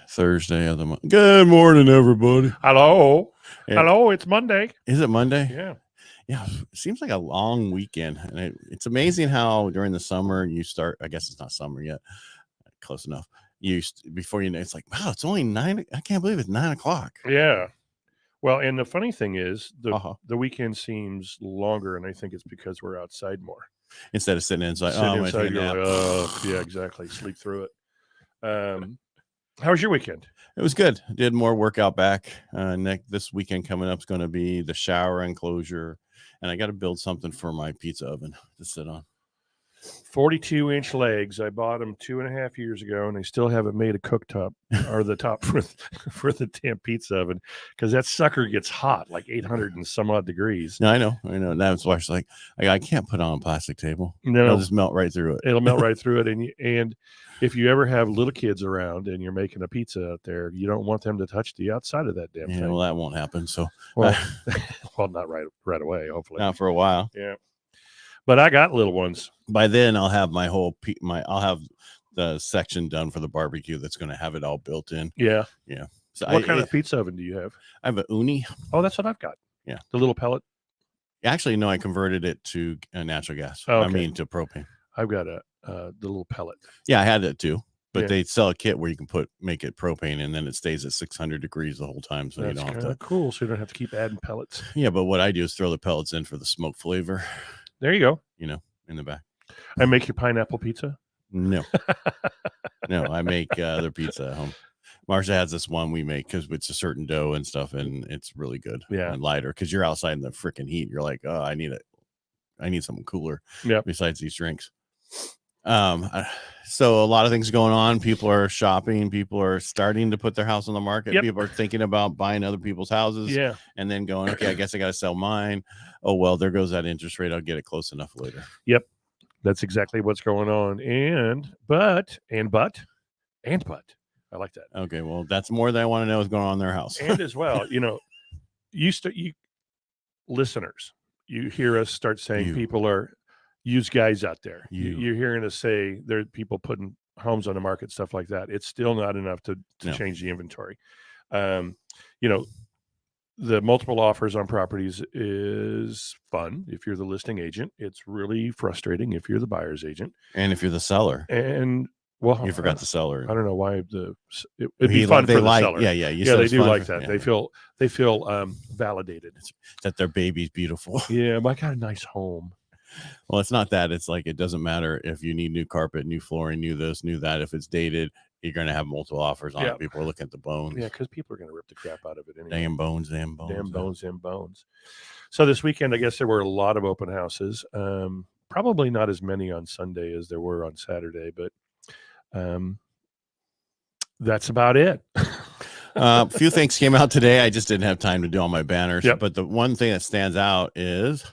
third Thursday of the month. Good morning, everybody. Hello. Yeah. Hello, it's Monday. Is it Monday? Yeah. Yeah, it seems like a long weekend. And it's amazing how during the summer you start, I guess it's not summer yet, close enough. Before you know, it's like, wow, it's only 9. I can't believe it's 9 o'clock. Yeah. Well, and the funny thing is the weekend seems longer, and I think it's because we're outside more. Instead of sitting inside. Sitting inside, you're like, yeah, exactly. Sleep through it. How was your weekend? It was good. Did more workout back. This weekend coming up is going to be the shower enclosure, and I got to build something for my pizza oven to sit on. 42-inch legs. I bought them 2.5 years ago, and I still haven't made a cooktop or the top for the damn pizza oven because that sucker gets hot, like 800 and some odd degrees. No, I know. That's why it's like I can't put it on a plastic table. No, it'll just melt right through it. It'll melt right through it, and if you ever have little kids around and you're making a pizza out there, you don't want them to touch the outside of that damn thing. Well, that won't happen. So, well, not right away. Hopefully, not for a while. Yeah. But I got little ones. By then, I'll have I'll have the section done for the barbecue. That's going to have it all built in. Yeah. So what kind of pizza oven do you have? I have a Uni. Oh, that's what I've got. Yeah, the little pellet. Actually, no, I converted it to natural gas. Oh, okay. I mean to propane. I've got the little pellet. Yeah, I had that too. But they sell a kit where you can make it propane, and then it stays at 600 degrees the whole time. So that's you don't have to. Cool. So you don't have to keep adding pellets. Yeah, but what I do is throw the pellets in for the smoke flavor. There you go. In the back. I make your pineapple pizza? No. No, I make their pizza at home. Marsha has this one we make because it's a certain dough and stuff, and it's really good. Yeah. And lighter because you're outside in the freaking heat. You're like, oh, I need something cooler. Yeah. Besides these drinks. So a lot of things going on. People are shopping. People are starting to put their house on the market. Yep. People are thinking about buying other people's houses. Yeah. And then going, okay, I guess I got to sell mine. Oh, well, there goes that interest rate. I'll get it close enough later. Yep. That's exactly what's going on. But. I like that. Okay. Well, that's more than I want to know is going on in their house. And as well, you listeners, you hear us start saying people are used guys out there. You're hearing us say there are people putting homes on the market, stuff like that. It's still not enough to change the inventory. The multiple offers on properties is fun if you're the listing agent. It's really frustrating if you're the buyer's agent. And if you're the seller. And well, you forgot the seller. I don't know why it'd be fun for the seller. Yeah. They do like that. Yeah. They feel validated. That their baby's beautiful. Yeah, I got a nice home. Well, it's not that. It's like it doesn't matter if you need new carpet, new flooring, new this, new that. If it's dated, you're going to have multiple offers on it. People are looking at the bones. Yeah, because people are going to rip the crap out of it anyway. Damn bones. Damn bones. So this weekend, I guess there were a lot of open houses. Probably not as many on Sunday as there were on Saturday, but that's about it. A few things came out today. I just didn't have time to do all my banners. Yep. But the one thing that stands out is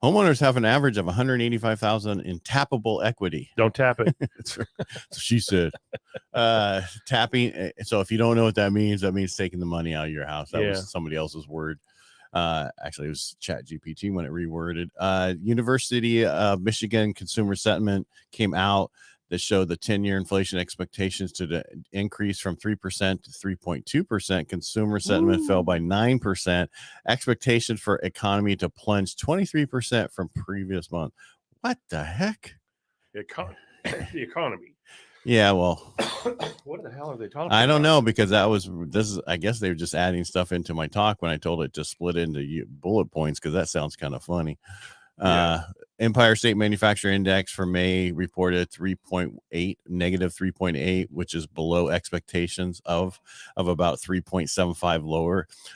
homeowners have an average of $185,000 in tappable equity. Don't tap it. So she said. Tapping. So if you don't know what that means taking the money out of your house. That was somebody else's word. Actually, it was ChatGPT when it reworded. University of Michigan Consumer Sentiment came out that showed the 10-year inflation expectations to increase from 3% to 3.2%. Consumer sentiment fell by 9%. Expectation for economy to plunge 23% from previous month. What the heck? The economy. Yeah, well. What the hell are they talking about? I don't know, because I guess they were just adding stuff into my talk when I told it to split into bullet points, because that sounds kind of funny. Empire State Manufacturing Index for May reported negative 3.8, which is below expectations of about 3.75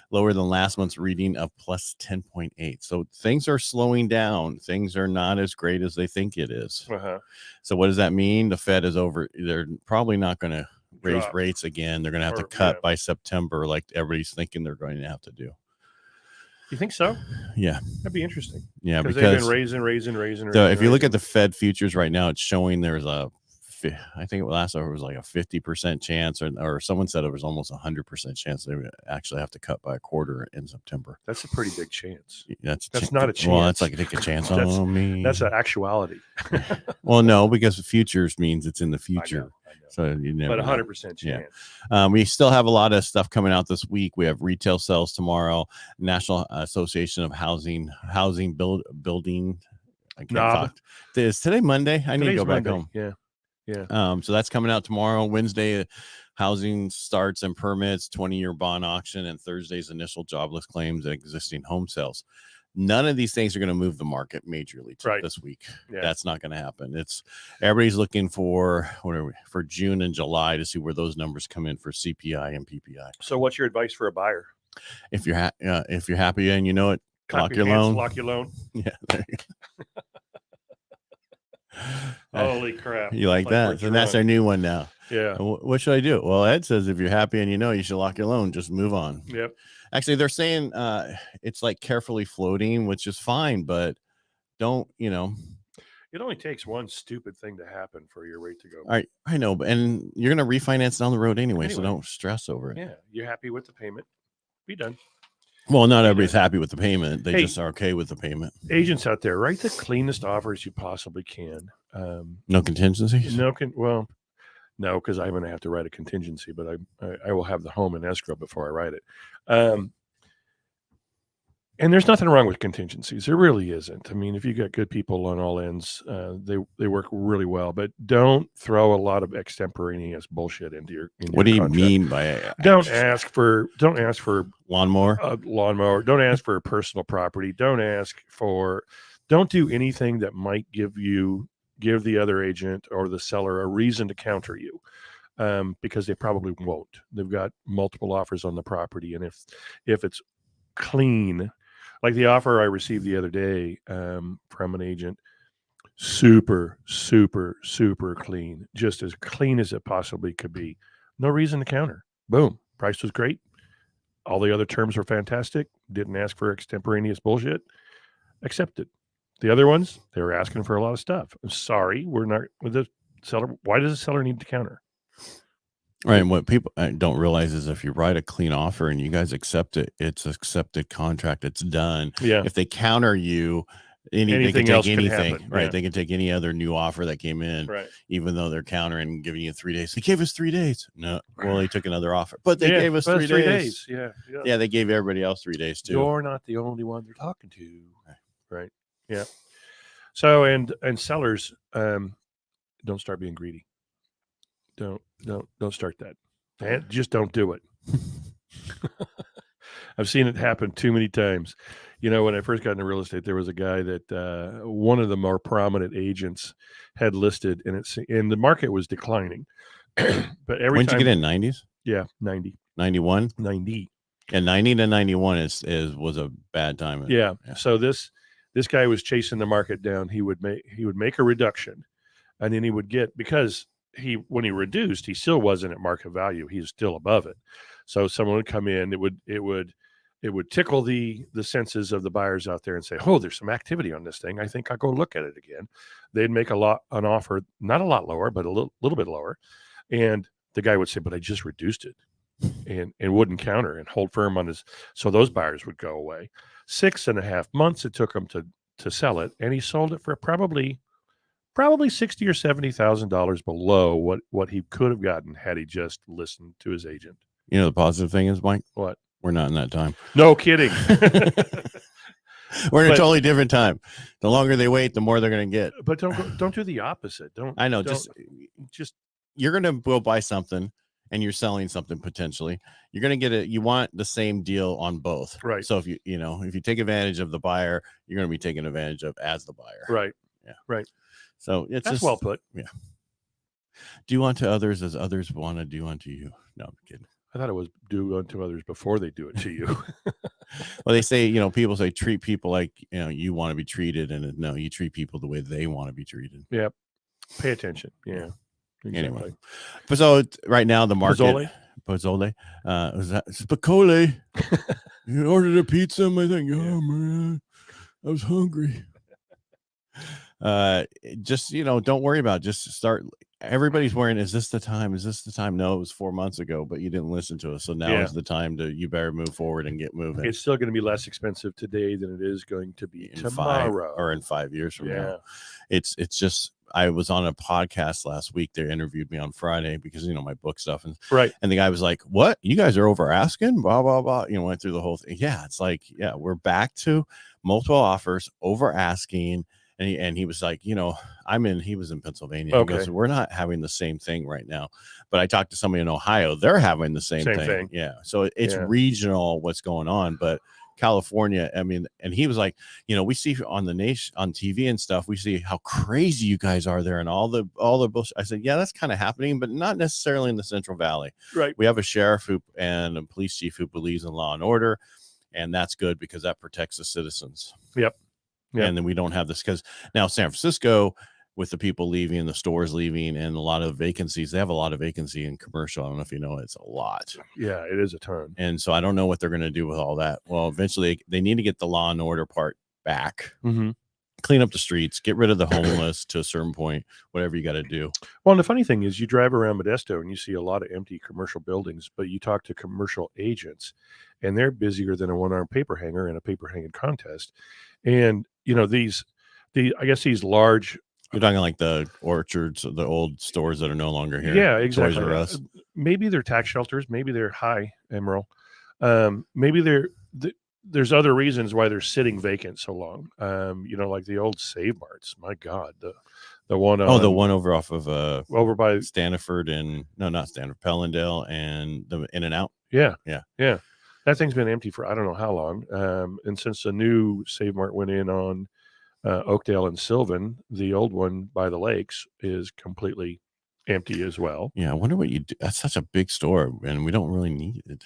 lower than last month's reading of plus 10.8. So things are slowing down. Things are not as great as they think it is. So what does that mean? The Fed is over. They're probably not going to raise rates again. They're going to have to cut by September, like everybody's thinking they're going to have to do. You think so? Yeah. That'd be interesting. Yeah, because they've been raising. So if you look at the Fed futures right now, it's showing there's I think last over was like a 50% chance, or someone said it was almost 100% chance they would actually have to cut by a quarter in September. That's a pretty big chance. That's not a chance. Well, that's like take a chance on me. That's an actuality. Well, no, because futures means it's in the future. I So you never. But 100% chance. Yeah. We still have a lot of stuff coming out this week. We have retail sales tomorrow. National Association of Housing Building. I can't talk. Is today Monday? I need to go back home. Yeah. So that's coming out tomorrow. Wednesday, housing starts and permits, 20-year bond auction, and Thursday's initial jobless claims and existing home sales. None of these things are going to move the market majorly this week. Yeah. That's not going to happen. Everybody's looking for June and July to see where those numbers come in for CPI and PPI. So, what's your advice for a buyer? If you're happy and you know it, lock your loan. Yeah. There you go. Holy crap! You like that? So that's our new one now. Yeah. What should I do? Well, Ed says if you're happy and you know, you should lock your loan. Just move on. Yep. Actually, they're saying it's like carefully floating, which is fine, but don't. It only takes one stupid thing to happen for your rate to go. All right, I know, and you're going to refinance down the road anyway, so don't stress over it. Yeah, you're happy with the payment. Be done. Well, not everybody's happy with the payment. They just are okay with the payment. Agents out there, write the cleanest offers you possibly can. No contingencies? No, because I'm going to have to write a contingency, but I will have the home in escrow before I write it. And there's nothing wrong with contingencies. There really isn't. I mean, if you got good people on all ends, they work really well. But don't throw a lot of extemporaneous bullshit into your. What do you mean by? Don't ask for lawnmower. Don't ask for personal property. Don't do anything that might give the other agent or the seller a reason to counter you, because they probably won't. They've got multiple offers on the property, and if it's clean. Like the offer I received the other day from an agent, super, super, super clean, just as clean as it possibly could be. No reason to counter. Boom. Price was great. All the other terms were fantastic. Didn't ask for extemporaneous bullshit. Accepted. The other ones, they were asking for a lot of stuff. I'm sorry, we're not with the seller. Why does the seller need to counter? Right, and what people don't realize is if you write a clean offer and you guys accept it, it's accepted contract. It's done. Yeah. If they counter you, anything else can happen. Right. Yeah. They can take any other new offer that came in, right, even though they're countering and giving you 3 days. They gave us 3 days. No, well, they took another offer, but they gave us 3 days. Yeah. They gave everybody else 3 days too. You're not the only one they're talking to. Right. Yeah. So and sellers, don't start being greedy. Don't start that. And just don't do it. I've seen it happen too many times. When I first got into real estate, there was a guy that one of the more prominent agents had listed, and the market was declining. But every time, you get in 90s? Yeah, 90, 91, 90, and 90 to 91 was a bad time. Yeah. So this guy was chasing the market down. He would make a reduction, and then he would get, because when he reduced, he still wasn't at market value. He was still above it. So someone would come in, it would tickle the senses of the buyers out there and say, oh, there's some activity on this thing. I think I'll go look at it again. They'd make an offer, not a lot lower, but a little bit lower. And the guy would say, but I just reduced it, and wouldn't counter and hold firm on his. So those buyers would go away. 6.5 months it took him to sell it. And he sold it for probably $60,000 or $70,000 below what he could have gotten had he just listened to his agent. The positive thing is, Mike, what? We're not in that time. No kidding. We're in a totally different time. The longer they wait, the more they're going to get. But don't do the opposite. I know. Just you're going to go buy something, and you're selling something potentially. You're going to get you want the same deal on both. Right. So if you take advantage of the buyer, you're going to be taken advantage of as the buyer. Right. Yeah. Right. So it's That's well put. Yeah. Do unto others as others want to do unto you. No, I'm kidding. I thought it was do unto others before they do it to you. Well, they say, people say treat people like, you want to be treated. And no, you treat people the way they want to be treated. Yep. Pay attention. Yeah. Exactly. Anyway. So right now the market. Pozzole. Was that Spicoli? You ordered a pizza. And I think, oh man, I was hungry. just, don't worry about it. Just start. Everybody's wearing, is this the time? Is this the time? No, it was 4 months ago, but you didn't listen to us. So now is the time you better move forward and get moving. It's still going to be less expensive today than it is going to be tomorrow in 5 years from now. It's just, I was on a podcast last week. They interviewed me on Friday because, my book stuff. And the guy was like, what? You guys are over asking? Blah, blah, blah. Went through the whole thing. Yeah. It's like, we're back to multiple offers, over asking. And he was like, he was in Pennsylvania. Okay. He goes, we're not having the same thing right now. But I talked to somebody in Ohio. They're having the same thing. Yeah. So it's regional what's going on. But California, and he was like, we see on the nation, on TV and stuff, we see how crazy you guys are there and all the bullshit. I said, yeah, that's kind of happening, but not necessarily in the Central Valley. Right. We have a sheriff and a police chief who believes in law and order. And that's good because that protects the citizens. Yep. And then we don't have this because now San Francisco, with the people leaving, the stores leaving, and a lot of vacancies, they have a lot of vacancy in commercial. I don't know if you know, it's a lot. Yeah, it is a ton. And so I don't know what they're going to do with all that. Well, eventually they need to get the law and order part back, clean up the streets, get rid of the homeless to a certain point, whatever you got to do. Well, and the funny thing is you drive around Modesto and you see a lot of empty commercial buildings, but you talk to commercial agents and they're busier than a one-armed paper hanger in a paper hanging contest. And, I guess these large, you're talking like the orchards, the old stores that are no longer here. Yeah, exactly. Toys R Us. Maybe they're tax shelters. Maybe they're high, Emerald. Maybe there's other reasons why they're sitting vacant so long. Like the old Save Marts. My God, the one. The one over off of over by Stanford and not Stanford, Pellendale and the In-N-Out. Yeah. That thing's been empty for I don't know how long. And since the new Save Mart went in on Oakdale and Sylvan, the old one by the lakes is completely empty as well. Yeah, I wonder what you do. That's such a big store, and we don't really need it.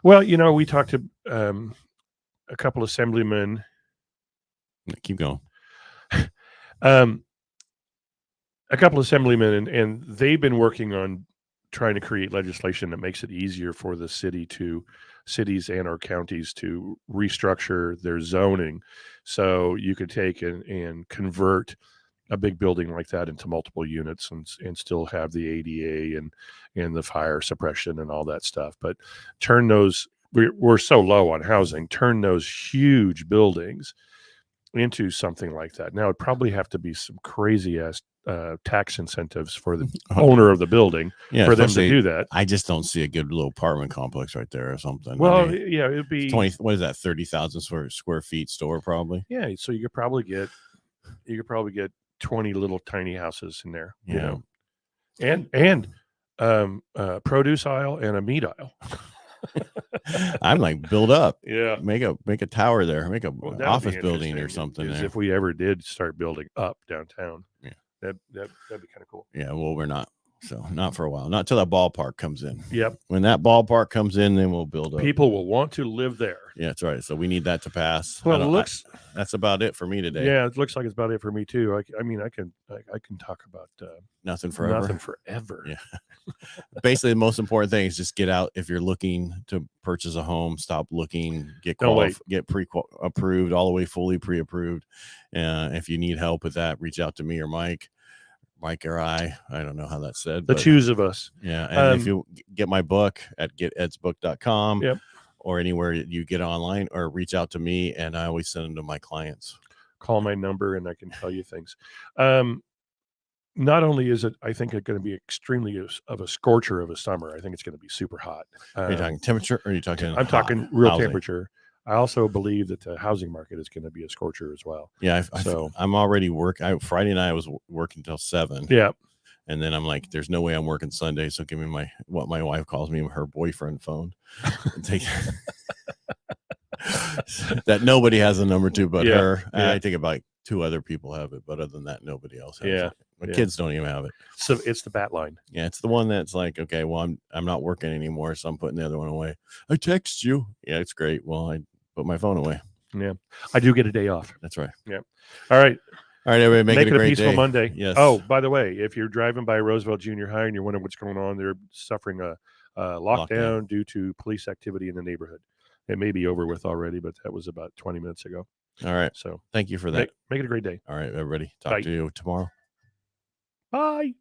Well, we talked to a couple assemblymen. Keep going. A couple assemblymen, and they've been working on trying to create legislation that makes it easier for the cities and our counties to restructure their zoning. So you could take and convert a big building like that into multiple units and still have the ADA and the fire suppression and all that stuff. But turn those, we're so low on housing, turn those huge buildings into something like that. Now it'd probably have to be some crazy ass tax incentives for the owner of the building for them to do that. I just don't see a good little apartment complex right there or something. Well, it'd be 20. What is that? 30,000 square feet store probably. Yeah, so you could probably get 20 little tiny houses in there. Yeah, and produce aisle and a meat aisle. I'm like, build up. Yeah, make a tower there. Make a office building or something. If we ever did start building up downtown, that'd be kind of cool. Yeah, well, we're not. So not for a while. Not till that ballpark comes in. Yep. When that ballpark comes in, then we'll build up. People will want to live there. Yeah, that's right. So we need that to pass. Well, that's about it for me today. Yeah, it looks like it's about it for me too. I can talk about nothing forever. Nothing forever. Yeah. Basically, the most important thing is just get out. If you're looking to purchase a home, stop looking. Get pre-approved, all the way fully pre-approved. If you need help with that, reach out to me or Mike or I don't know how that's said. The twos of us. Yeah. And if you get my book at getedsbook.com or anywhere you get online, or reach out to me, and I always send them to my clients. Call my number and I can tell you things. Not only is it, I think it's going to be extremely of a scorcher of a summer. I think it's going to be super hot. Are you talking temperature or are you talking I'm talking real housing? Temperature. I also believe that the housing market is going to be a scorcher as well. Yeah. I'm already Friday night I was working till 7. Yeah. And then I'm like, there's no way I'm working Sunday. So give me what my wife calls me her boyfriend phone. That nobody has a number to but her. Yeah. I think about 2 other people have it, but other than that, nobody else has it. My kids don't even have it. So it's the bat line. Yeah, it's the one that's like, okay, well, I'm not working anymore, so I'm putting the other one away. I text you. Yeah, it's great. Well, I put my phone away. Yeah, I do get a day off. That's right. Yeah. All right, everybody, make it a great peaceful day. Monday. Yes. Oh, by the way, if you're driving by Roosevelt Junior High and you're wondering what's going on, they're suffering a lockdown due to police activity in the neighborhood. It may be over with already, but that was about 20 minutes ago. All right. So thank you for that. Make it a great day. All right, everybody. Talk to you tomorrow. Bye.